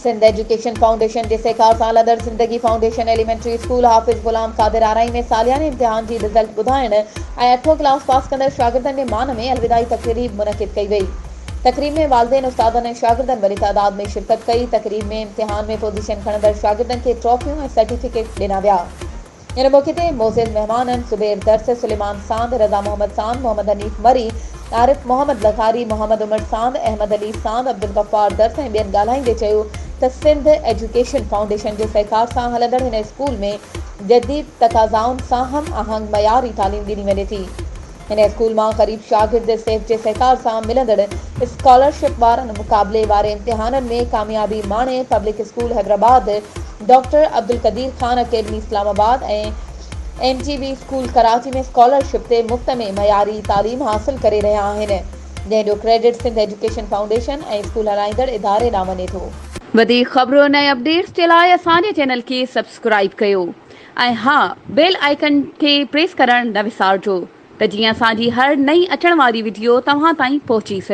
Sindh education foundation जे सहकार सां हलंदड़ ज़िंदगी फाउंडेशन एलिमेंट्री स्कूल हाफ़िज़ गुलाम क़ादिर आराई में सालियाने इम्तिहान जी रिज़ल्ट ॿुधाइण ऐं 8 क्लास पास कंदड़ शागिर्दनि जे मान में अलविदाई तक़रीब मुनक़िद कई वई। तक़रीब में वालिदैन उस्तादनि ऐं शागिर्दनि वॾी तादाद में शिरकत कई। तक़रीब में इम्तिहान में पोज़ीशन खणंदड़ शागिर्दनि खे ट्रॉफियूं ऐं सर्टिफिकेट ॾिना विया। इन मौक़े ते मोज़िज़ महिमाननि ज़ुबैर दर्स, सुलेमान सांद, रज़ा मोहम्मद सांद, मोहम्मद हनीफ मरी, आरिफ मोहम्मद लखारी, मोहम्मद उमर सांद, अहमद अली सांद, अब्दुल गफ़ार दर्स ऐं ॿियनि ॻाल्हाईंदे चयो त सिंध एजुकेशन फाउंडेशन जे सहकार सां हलंदड़ हिन स्कूल में जदीद तक़ाज़ाउनि सां हम आहंग मयारी तालीम ॾिनी वञे थी। हिन स्कूल मां क़रीब शागिर्द सेफ जे सहकार सां मिलंदड़ स्कॉलरशिप वारनि मुक़ाबले वारे इम्तिहाननि में कामयाबी माणे public school Hyderabad, doctor Abdul Qadeer Khan academy Islamabad ऐं MGB स्कूल कराची में स्कॉलरशिप ते मुफ़्त में मयारी तालीम हासिल करे रहिया आहिनि, जंहिंजो क्रेडिट सिंध एजुकेशन फाउंडेशन ऐं स्कूल हलाईंदड़ इदारे ॾांहुं वञे थो। वधीक ख़बरुनि ऐं अपडेट्स जे लाइ असांजे चैनल खे सब्सक्राइब कयो ऐं हा, बेल आइकन खे प्रेस करणु न विसारिजो त जीअं असांजी हर नई अचण वारी वीडियो तव्हां ताईं पहुची सघे।